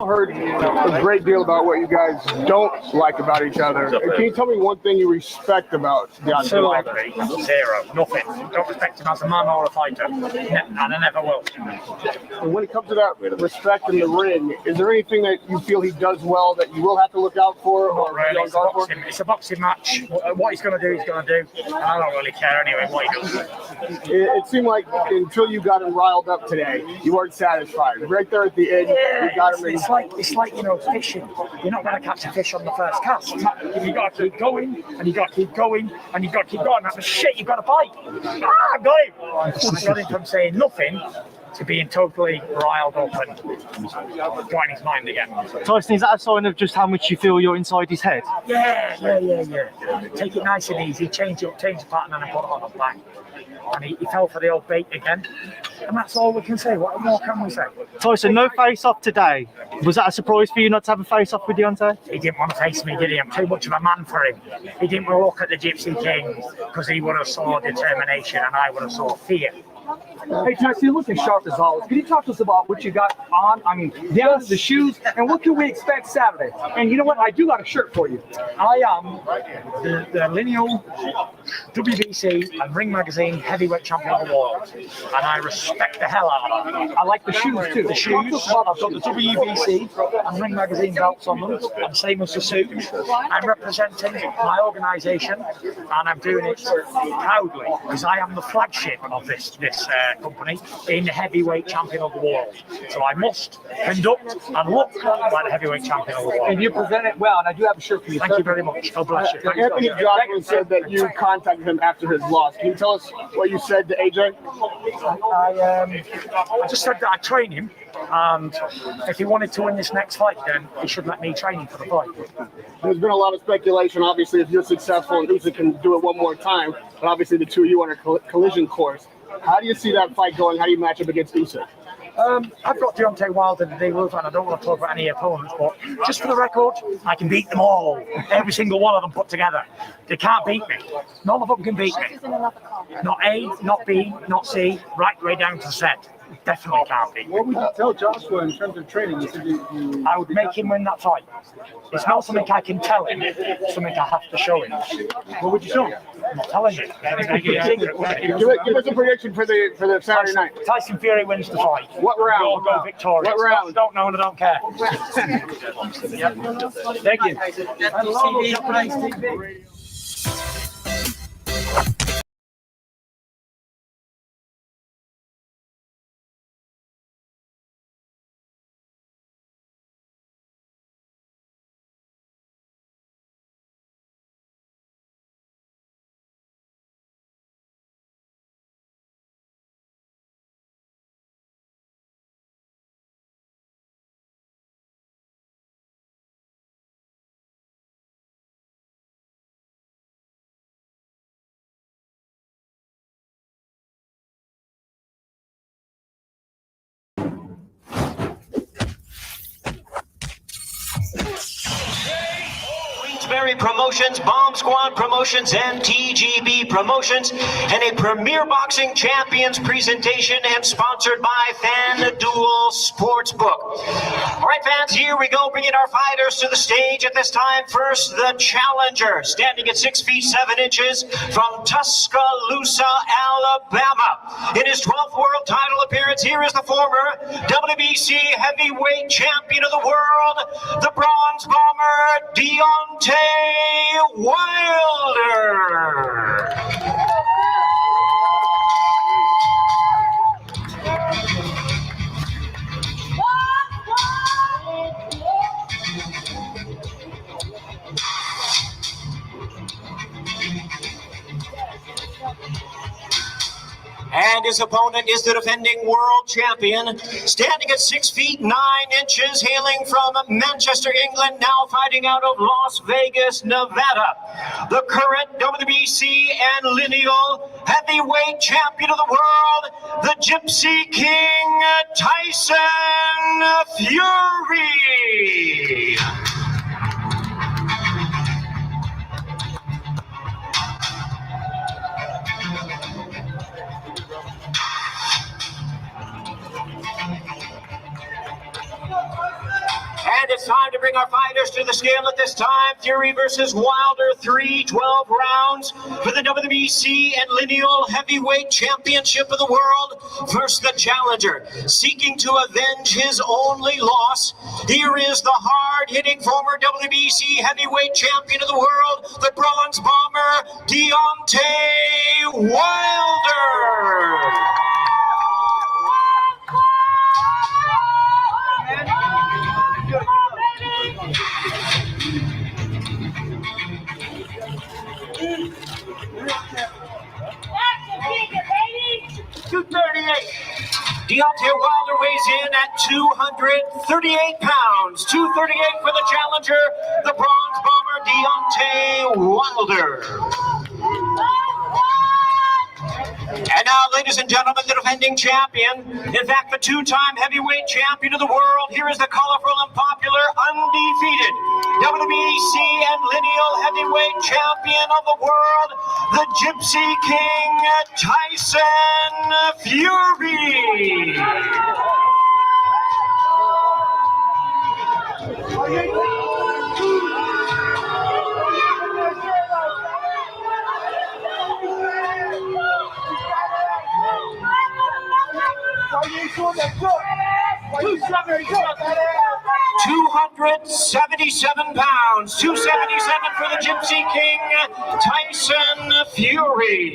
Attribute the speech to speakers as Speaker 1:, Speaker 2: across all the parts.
Speaker 1: Heard a great deal about what you guys don't like about each other. Can you tell me one thing you respect about Deontay Wilder?
Speaker 2: Absolutely zero, nothing. Don't respect him as a man or a fighter, and I never will.
Speaker 1: And when it comes to that respect in the ring, is there anything that you feel he does well that you will have to look out for or
Speaker 2: Not really.
Speaker 1: be on guard for?
Speaker 2: It's a boxing match. What he's going to do, he's going to do. And I don't really care anyway what he does.
Speaker 1: It seemed like until you got him riled up today, you weren't satisfied. Right there at the end, you got him.
Speaker 2: It's like fishing. You're not going to catch a fish on the first cast. You got to keep going, and you got to keep going, and you got to keep going. That's the shit you've got to bite. I got him. I got him from saying nothing to being totally riled up and going his mind again.
Speaker 3: Tyson, is that a sign of just how much you feel you're inside his head?
Speaker 2: Yeah. Take it nice and easy, change the pattern and put it on the back. And he fell for the old bait again. And that's all we can say. What more can we say?
Speaker 3: Tyson, no face-off today. Was that a surprise for you not to have a face-off with Deontay?
Speaker 2: He didn't want to face me, did he? I'm too much of a man for him. He didn't want to look at the Gypsy King because he would have saw determination and I would have saw fear.
Speaker 4: Hey, Tyson, you're looking sharp as always. Can you talk to us about what you got on? I mean, down to the shoes, and what can we expect Saturday? And you know what? I do got a shirt for you.
Speaker 2: I am the lineal WBC and Ring Magazine heavyweight champion of the world, and I respect the hell out of it.
Speaker 4: I like the shoes too.
Speaker 2: The shoes, I've got the WBC and Ring Magazine belts on them, and same as the suit. I'm representing my organisation, and I'm doing it proudly because I am the flagship of this company, being the heavyweight champion of the world. So I must conduct and look like the heavyweight champion of the world.
Speaker 4: And you present it well, and I do have a shirt for you.
Speaker 2: Thank you very much. God bless you.
Speaker 1: Anthony Joshua said that you contacted him after his loss. Can you tell us what you said to AJ?
Speaker 2: I just said that I train him, and if he wanted to win this next fight, then he should let me train him for the fight.
Speaker 1: There's been a lot of speculation, obviously, if you're successful and Usyk can do it one more time, but obviously the two of you on a collision course. How do you see that fight going? How do you match up against Usyk?
Speaker 2: I've got Deontay Wilder to deal with, and I don't want to talk about any opponents, but just for the record, I can beat them all. Every single one of them put together. They can't beat me. None of them can beat me. Not A, not B, not C, right the way down to Z. Definitely can't beat me.
Speaker 1: What would you tell Joshua in terms of training?
Speaker 2: I would make him win that fight. It's not something I can tell him, it's something I have to show him.
Speaker 1: What would you show him?
Speaker 2: I'm not telling you.
Speaker 1: Give us a prediction for the Saturday night.
Speaker 2: Tyson Fury wins the fight.
Speaker 1: What round?
Speaker 2: We'll go victorious.
Speaker 1: What round?
Speaker 2: Don't know and I don't care.
Speaker 4: Thank you.
Speaker 5: Promotions, Bomb Squad Promotions, and TGB Promotions, and a Premier Boxing Champions presentation and sponsored by FanDuel Sportsbook. All right, fans, here we go, bringing our fighters to the stage at this time. First, the challenger, standing at 6 feet 7 inches from Tuscaloosa, Alabama. In his 12th world title appearance, here is the former WBC heavyweight champion of the world, the Bronze Bomber, Deontay Wilder. And his opponent is the defending world champion, standing at 6 feet 9 inches, hailing from Manchester, England, now fighting out of Las Vegas, Nevada. The current WBC and lineal heavyweight champion of the world, the Gypsy King, Tyson Fury. And it's time to bring our fighters to the scale at this time. Fury versus Wilder, 12 rounds for the WBC and lineal heavyweight championship of the world. First, the challenger, seeking to avenge his only loss. Here is the hard-hitting former WBC heavyweight champion of the world, the Bronze Bomber, Deontay Wilder. 238. Deontay Wilder weighs in at 238 pounds. 238 for the challenger, the Bronze Bomber, Deontay Wilder. And now, ladies and gentlemen, the defending champion, in fact, the two-time heavyweight champion of the world. Here is the colorful and popular, undefeated WBC and lineal heavyweight champion of the world, the Gypsy King, Tyson Fury. 277 pounds, 277 for the Gypsy King, Tyson Fury.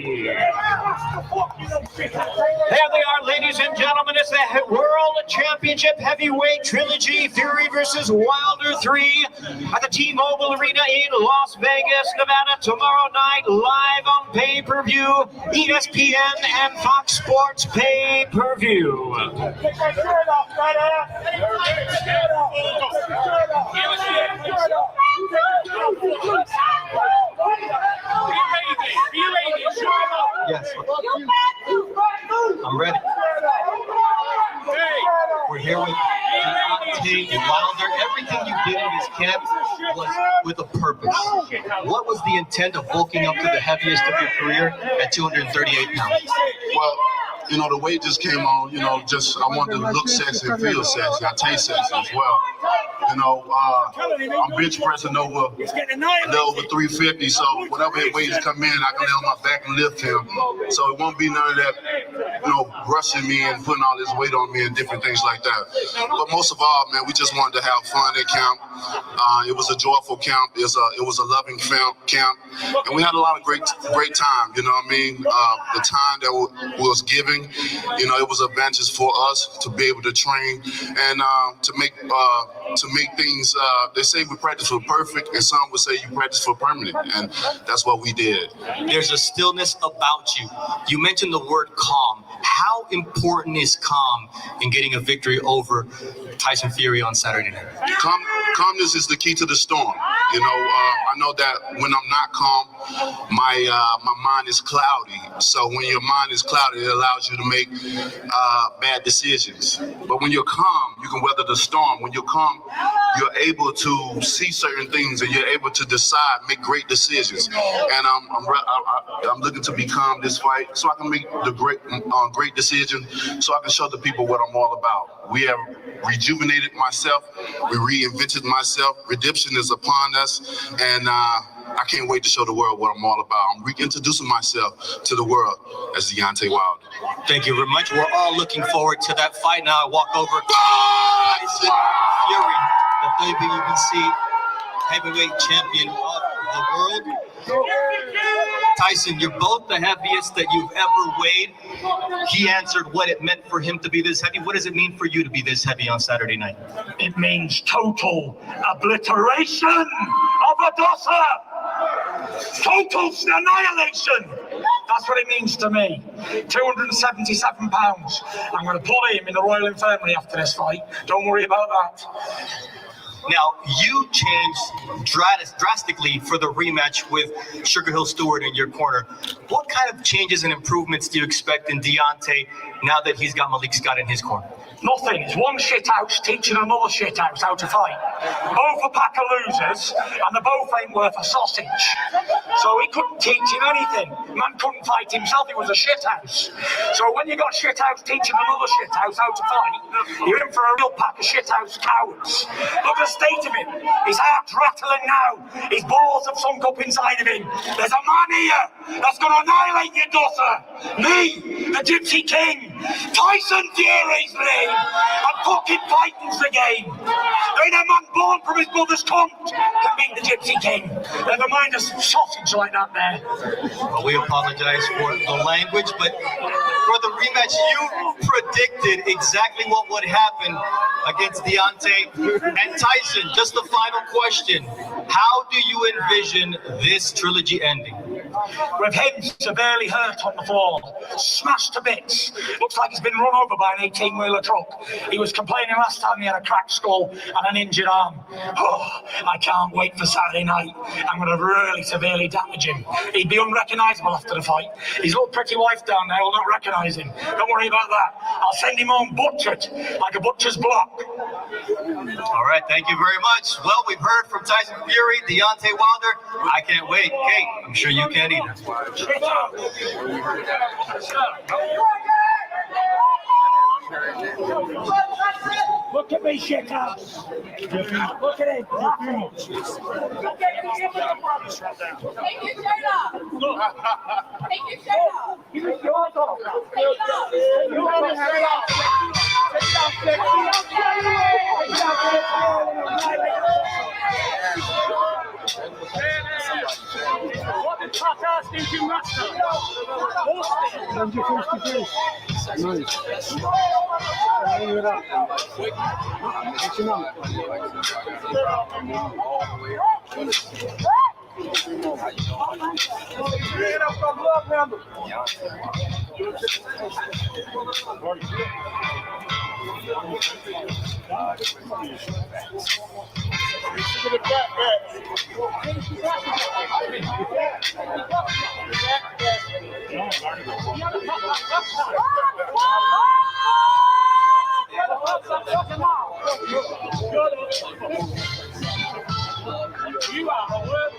Speaker 5: There they are, ladies and gentlemen. It's the World Championship Heavyweight Trilogy, Fury versus Wilder 3 at the T-Mobile Arena in Las Vegas, Nevada, tomorrow night, live on pay-per-view, ESPN and Fox Sports pay-per-view.
Speaker 6: Yes. I'm ready. We're here with Deontay and Wilder. Everything you did in this camp was with a purpose. What was the intent of bulking up to the heaviest of your career at 238 pounds?
Speaker 7: Well, you know, the weight just came on, you know, just I wanted to look sexy and feel sexy. I taste sexy as well. You know, I'm bench pressing over 350, so whatever weights come in, I can lay on my back and lift him. So it won't be none of that, you know, rushing me and putting all this weight on me and different things like that. But most of all, man, we just wanted to have fun at camp. It was a joyful camp. It was a loving camp, and we had a lot of great time. You know what I mean? The time that was given, you know, it was advantage for us to be able to train and to make things. They say we practice for perfect, and some would say you practice for permanent, and that's what we did.
Speaker 6: There's a stillness about you. You mentioned the word calm. How important is calm in getting a victory over Tyson Fury on Saturday night?
Speaker 7: Calmness is the key to the storm. You know, I know that when I'm not calm, my mind is cloudy. So when your mind is cloudy, it allows you to make bad decisions. But when you're calm, you can weather the storm. When you're calm, you're able to see certain things and you're able to decide, make great decisions. And I'm looking to be calm this fight so I can make the great decision, so I can show the people what I'm all about. We have rejuvenated myself. We reinvented myself. Redemption is upon us, and I can't wait to show the world what I'm all about. I'm reintroducing myself to the world as Deontay Wilder.
Speaker 6: Thank you very much. We're all looking forward to that fight. Now I walk over to Tyson Fury, the WBC heavyweight champion of the world. Tyson, you're both the heaviest that you've ever weighed. He answered what it meant for him to be this heavy. What does it mean for you to be this heavy on Saturday night?
Speaker 2: It means total obliteration of a dosser. Total annihilation. That's what it means to me. 277 pounds. I'm going to put him in the Royal Infirmary after this fight. Don't worry about that.
Speaker 6: Now, you changed drastically for the rematch with Sugar Hill Stewart in your corner. What kind of changes and improvements do you expect in Deontay now that he's got Malik Scott in his corner?
Speaker 2: Nothing. It's one shit house teaching another shit house how to fight. Both a pack of losers, and they both ain't worth a sausage. So he couldn't teach him anything. Man couldn't fight himself, he was a shithouse. So when you got shithouse teaching another shithouse how to fight, you're in for a real pack of shithouse cowards. Look at the state of him. His heart's rattling now. His balls have sunk up inside of him. There's a man here that's going to annihilate your daughter. Me, the Gypsy King. Tyson Fury's name. And fucking fighting's the game. There ain't a man born from his mother's cunt can beat the Gypsy King. Never mind a sausage like that there.
Speaker 6: Well, we apologize for the language, but for the rematch, you predicted exactly what would happen against Deontay and Tyson. Just the final question. How do you envision this trilogy ending?
Speaker 2: With him severely hurt on the floor, smashed to bits. Looks like he's been run over by an 18-wheeler truck. He was complaining last time he had a cracked skull and an injured arm. Oh, I can't wait for Saturday night. I'm going to really severely damage him. He'd be unrecognisable after the fight. His little pretty wife down there will not recognise him. Don't worry about that. I'll send him home butchered, like a butcher's block.
Speaker 6: All right, thank you very much. Well, we've heard from Tyson Fury, Deontay Wilder. I can't wait. Kate, I'm sure you can either.
Speaker 2: Look at me, shit house. Look at him.
Speaker 8: Take your shirt off. Take your shirt off.
Speaker 2: Give me yours off.
Speaker 8: Take it off.
Speaker 2: What the fuck ass did you master? You are a word.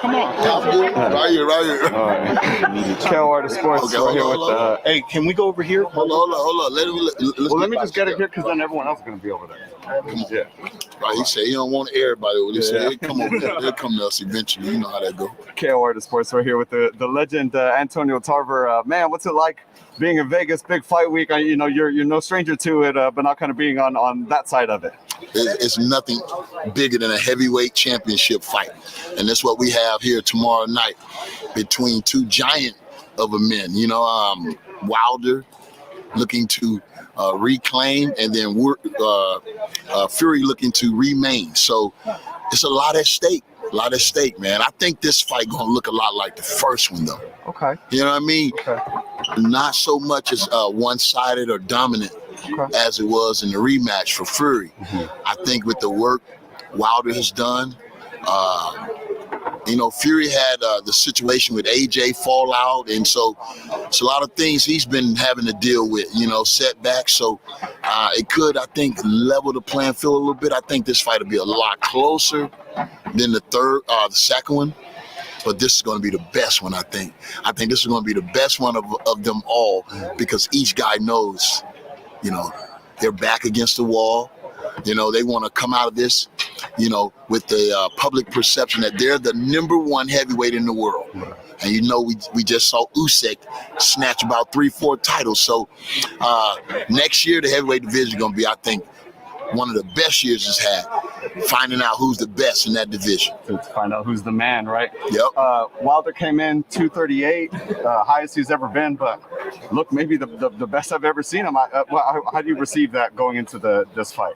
Speaker 7: Come on. Right here.
Speaker 9: Tailwater Sports.
Speaker 7: Okay, hold
Speaker 9: here
Speaker 7: on,
Speaker 9: with the.
Speaker 3: Hey, can we go over here?
Speaker 7: Hold on.
Speaker 3: Let me just get it here because then everyone else is going to be over there.
Speaker 7: Come on. Right, he said he don't want everybody. He said it'll come to us eventually. You know how that go.
Speaker 9: KOR Sports. We're here with the legend Antonio Tarver. Man, what's it like being in Vegas, big fight week? You know, you're no stranger to it, but not kind of being on that side of it.
Speaker 7: It's nothing bigger than a heavyweight championship fight, and that's what we have here tomorrow night between two giant of a men. You know, Wilder looking to reclaim, and then Fury looking to remain. So it's a lot at stake. Man. I think this fight gonna look a lot like the first one, though.
Speaker 9: Okay.
Speaker 7: You know what I mean?
Speaker 9: Okay.
Speaker 7: Not so much as one-sided or dominant as it was in the rematch for Fury. I think with the work Wilder has done, you know, Fury had the situation with AJ fallout, and so it's a lot of things he's been having to deal with, you know, setbacks. So it could, I think, level the playing field a little bit. I think this fight will be a lot closer than the second one. But this is going to be the best one, I think. I think this is going to be the best one of them all, because each guy knows, you know, they're back against the wall. You know, they want to come out of this, you know, with the public perception that they're the #1 heavyweight in the world. And, you know, we just saw Usyk snatch about 3-4 titles. So next year, the heavyweight division is going to be, I think, one of the best years it's had, finding out who's the best in that division.
Speaker 9: To find out who's the man, right?
Speaker 7: Yep.
Speaker 9: Wilder came in 238, highest he's ever been, but look, maybe the best I've ever seen him. How do you receive that going into this fight?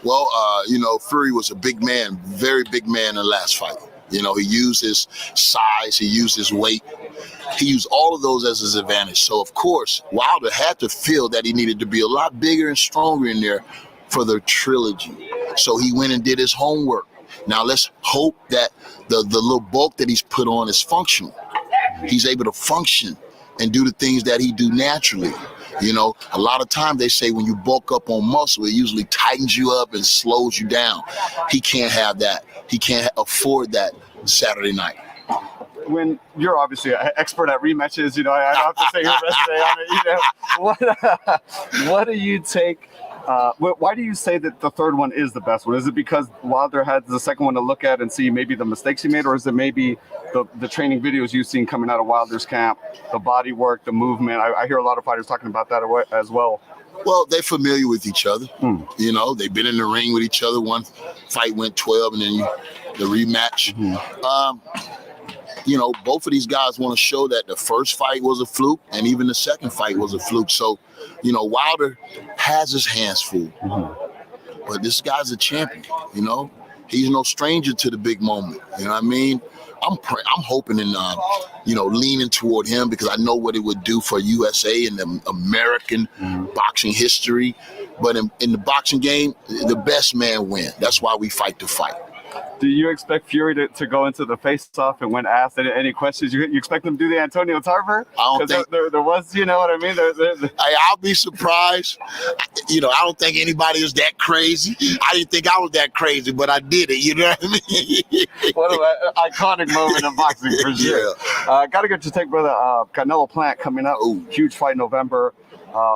Speaker 7: Well, you know, Fury was a big man, very big man in the last fight. You know, he used his size, he used his weight, he used all of those as his advantage. So, of course, Wilder had to feel that he needed to be a lot bigger and stronger in there for the trilogy. So he went and did his homework. Now let's hope that the little bulk that he's put on is functional. He's able to function and do the things that he do naturally. You know, a lot of times they say when you bulk up on muscle, it usually tightens you up and slows you down. He can't have that. He can't afford that Saturday night.
Speaker 9: When you're obviously an expert at rematches, you know, I don't have to say your resume on it. You know, what do you take? Why do you say that the third one is the best one? Is it because Wilder had the second one to look at and see maybe the mistakes he made, or is it maybe the training videos you've seen coming out of Wilder's camp, the body work, the movement? I hear a lot of fighters talking about that as well.
Speaker 7: Well, they're familiar with each other. You know, they've been in the ring with each other. One fight went 12, and then the rematch. You know, both of these guys want to show that the first fight was a fluke, and even the second fight was a fluke. So, you know, Wilder has his hands full. But this guy's a champion, you know. He's no stranger to the big moment. You know what I mean? I'm hoping and, you know, leaning toward him, because I know what it would do for USA and the American boxing history. But in the boxing game, the best man wins. That's why we fight the fight.
Speaker 9: Do you expect Fury to go into the face-off, and when asked any questions, you expect them to do the Antonio Tarver?
Speaker 7: I don't think
Speaker 9: there was, you know what I mean?
Speaker 7: I'll be surprised. You know, I don't think anybody is that crazy. I didn't think I was that crazy, but I did it. You know what I mean?
Speaker 9: What an iconic moment in boxing for sure.
Speaker 7: Yeah.
Speaker 9: Got to get your take, brother. Canelo Plant coming up. Huge fight in November.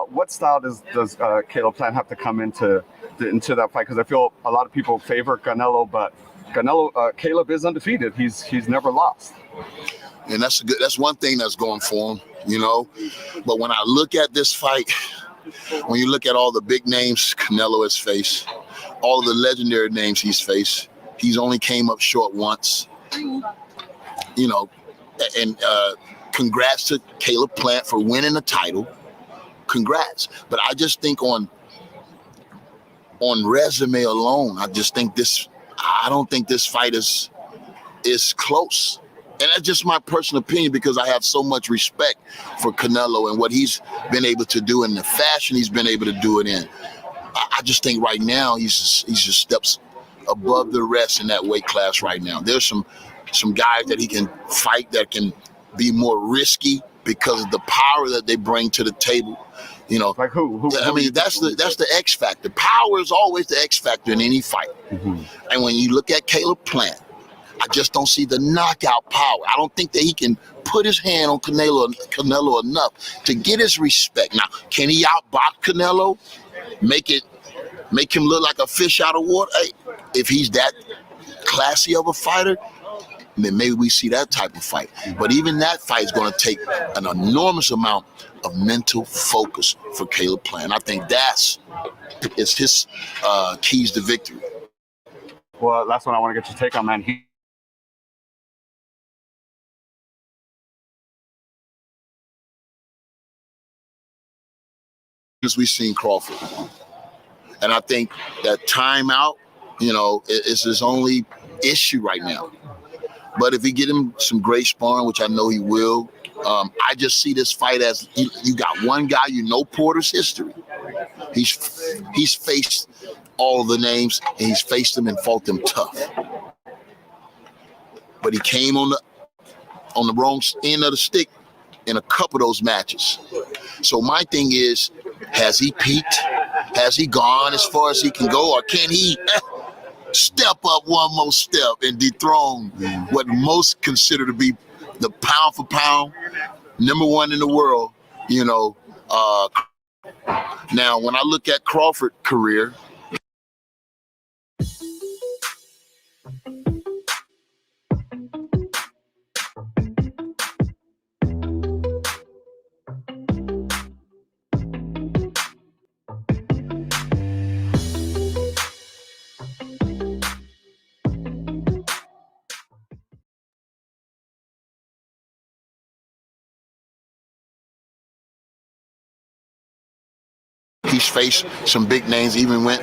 Speaker 9: What style does Caleb Plant have to come into that fight? Because I feel a lot of people favor Canelo, but Caleb is undefeated. He's never lost.
Speaker 7: And that's one thing that's going for him, you know. But when I look at this fight, when you look at all the big names Canelo has faced, all of the legendary names he's faced, he's only came up short once. You know, and congrats to Caleb Plant for winning the title. Congrats. But I just think on resume alone, I don't think this fight is close. And that's just my personal opinion, because I have so much respect for Canelo and what he's been able to do and the fashion he's been able to do it in. I just think right now he's just steps above the rest in that weight class right now. There's some guys that he can fight that can be more risky because of the power that they bring to the table. You know,
Speaker 9: like who?
Speaker 7: I mean, that's the X factor. Power is always the X factor in any fight. And when you look at Caleb Plant, I just don't see the knockout power. I don't think that he can put his hand on Canelo enough to get his respect. Now, can he outbox Canelo? Make it
Speaker 10: make him look like a fish out of water. Hey, if he's that classy of a fighter, then maybe we see that type of fight. But even that fight is going to take an enormous amount of mental focus for Caleb Plant. I think it's his keys to victory.
Speaker 9: Well, that's what I want to get your take on, man.
Speaker 10: We've seen Crawford. And I think that timeout, is his only issue right now. But if he get him some great sparring, which I know he will, I just see this fight as you got one guy, Porter's history. He's faced all the names, and he's faced them and fought them tough. But he came on the wrong end of the stick in a couple of those matches. So my thing is, has he peaked? Has he gone as far as he can go, or can he step up one more step and dethrone what most consider to be the pound for pound #1 in the world? Now, when I look at Crawford's career, he's faced some big names, even went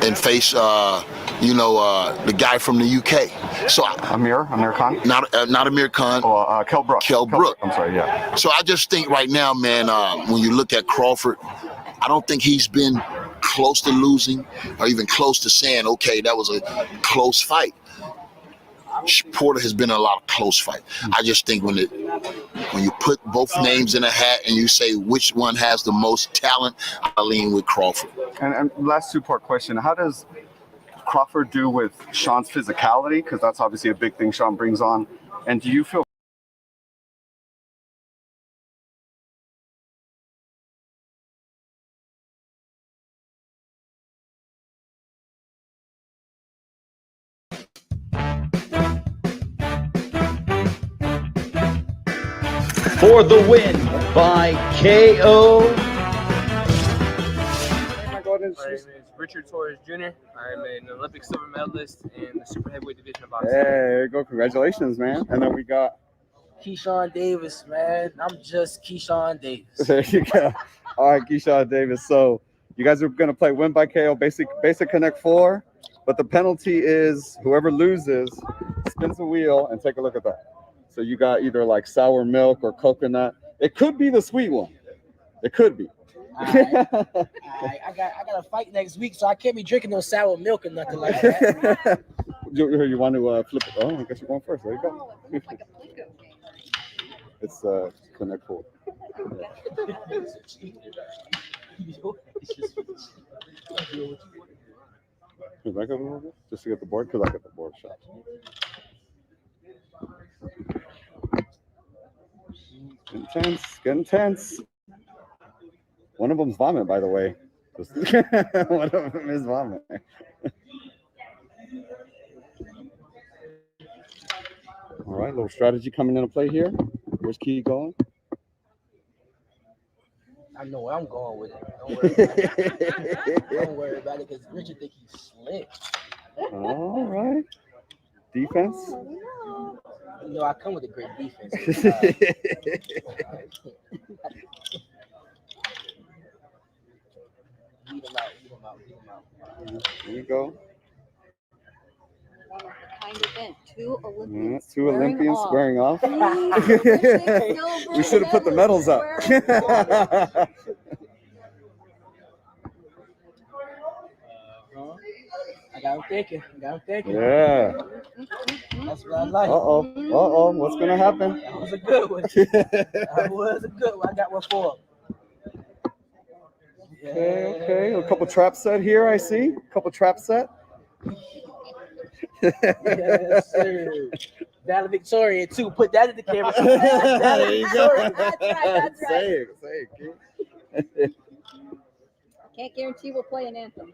Speaker 10: and faced, the guy from the UK. So
Speaker 9: Amir Khan?
Speaker 10: Not Amir Khan.
Speaker 9: Oh, Kell Brook.
Speaker 10: Kell Brook.
Speaker 9: I'm sorry, yeah.
Speaker 10: So I just think right now, man, when you look at Crawford, I don't think he's been close to losing or even close to saying, okay, that was a close fight. Porter has been in a lot of close fights. I just think when you put both names in a hat and you say which one has the most talent, I lean with Crawford.
Speaker 9: And last two-part question: how does Crawford do with Sean's physicality? Because that's obviously a big thing Sean brings on. And do you feel
Speaker 11: for the win by KO?
Speaker 12: My name is Richard Torres Jr. I'm an Olympic silver medalist in the super heavyweight division of boxing.
Speaker 9: Hey, there you go. Congratulations, man. And then we got
Speaker 13: Keyshawn Davis, man. I'm just Keyshawn Davis.
Speaker 9: There you go. All right, Keyshawn Davis. So you guys are going to play win by KO, basic Connect 4. But the penalty is whoever loses spins the wheel, and take a look at that. So you got either like sour milk or coconut. It could be the sweet one. It could be.
Speaker 13: All right. I got a fight next week, so I can't be drinking no sour milk or nothing like that.
Speaker 9: You want to flip it? Oh, I guess you're going first. There you go. It's Connect 4. Back up a little bit, just to get the board, because I got the board shot. Getting tense. One of them's vomit, by the way. One of them is vomit. All right, little strategy coming into play here. Where's Key going?
Speaker 13: I know where I'm going with it. Don't worry about it, because Richard think he's slick.
Speaker 9: All right. Defense?
Speaker 13: I come with a great defense. Lead him out.
Speaker 9: Here you go.
Speaker 14: One of a kind event. Two
Speaker 9: Olympians squaring off. We should have put the medals up.
Speaker 13: I got him thinking.
Speaker 9: Yeah.
Speaker 13: That's what I like.
Speaker 9: Uh-oh. What's going to happen?
Speaker 13: That was a good one. I got one for him.
Speaker 9: Okay. A couple trap set here, I see.
Speaker 13: Yes, sir. Valedictorian, too. Put that in the camera.
Speaker 9: There you go.
Speaker 14: That's right.
Speaker 9: Say it, kid.
Speaker 14: Can't guarantee we'll play an anthem.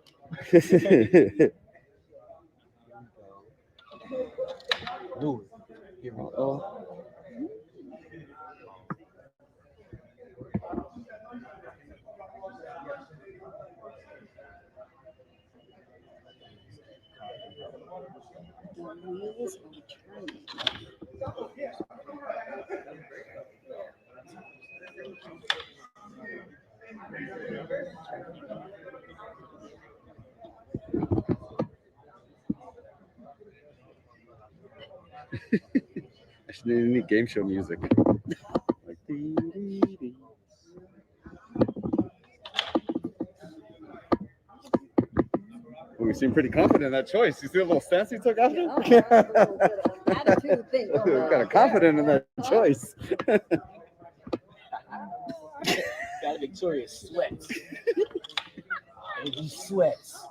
Speaker 4: Do it. Here we go.
Speaker 14: The wheels are turning.
Speaker 9: I should need game show music. Like, dee. Well, you seem pretty confident in that choice. You see the little stance you took after?
Speaker 14: Oh, that's a little bit of an attitude thing.
Speaker 9: Kind of confident in that choice.
Speaker 13: Got Victoria sweats. And he sweats.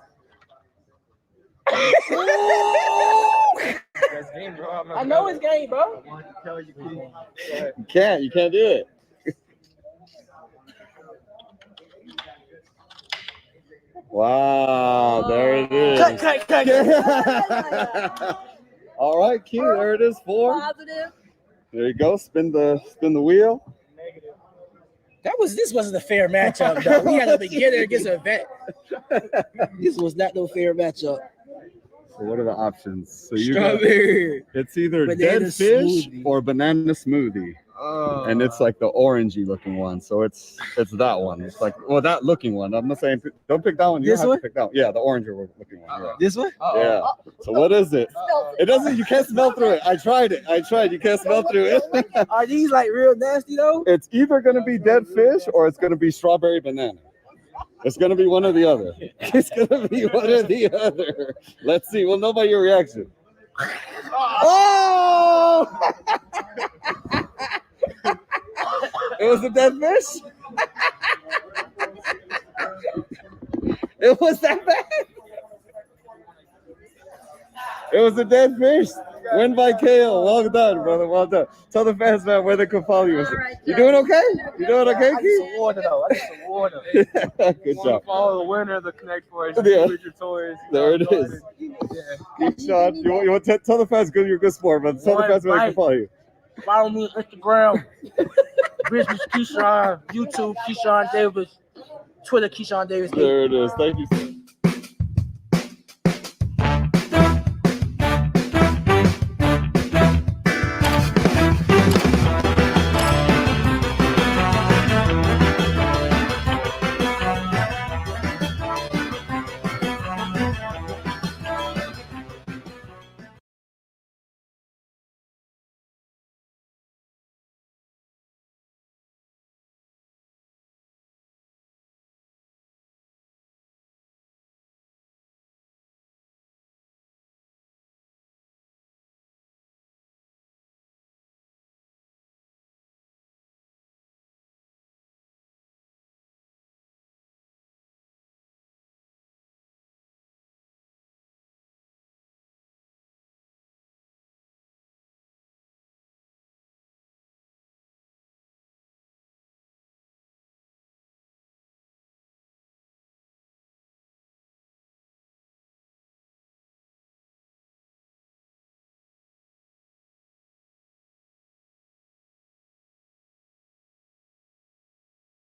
Speaker 12: That's game, bro.
Speaker 13: I know it's game, bro.
Speaker 9: You can't do it. Wow, there it is.
Speaker 13: Cut.
Speaker 9: All right, Q, there it is. 4.
Speaker 14: Positive.
Speaker 9: There you go. Spin the wheel.
Speaker 13: This wasn't a fair matchup, though. We had a beginner against a vet. This was not no fair matchup.
Speaker 9: So what are the options? So you
Speaker 13: Strawberry.
Speaker 9: it's either
Speaker 13: Banana
Speaker 9: dead fish
Speaker 13: smoothie.
Speaker 9: or banana smoothie. And it's like the orangey looking one. So it's that one. It's like, well, that looking one. I'm not saying don't pick that one. You
Speaker 13: This
Speaker 9: don't have
Speaker 13: one?
Speaker 9: to pick that one. Yeah, the oranger looking one. Yeah.
Speaker 13: This one?
Speaker 9: Yeah. So what is it? It doesn't. You can't smell through it. I tried it. You can't smell through it.
Speaker 13: Are these like real nasty though?
Speaker 9: It's either going to be dead fish or it's going to be strawberry banana. It's going to be one or the other. It's going to be one or the other. Let's see. We'll know by your reaction. Oh! It was a dead fish? It was that bad? It was a dead fish. Win by KO. Well done, brother. Well done. Tell the fans, man, where they can follow you. You doing okay? You doing okay,
Speaker 13: I need
Speaker 9: Keith?
Speaker 13: some water though. I need some water.
Speaker 9: Good job.
Speaker 12: Follow the winner of the Connect Force.
Speaker 9: Yeah.
Speaker 12: Richard Toys.
Speaker 9: There it is. Keyshawn, you want to tell the fans you're a good sport, but tell the fans where they can follow you.
Speaker 13: Follow me on Instagram, Business Keyshawn, YouTube Keyshawn Davis, Twitter Keyshawn Davis.
Speaker 9: There it is. Thank you.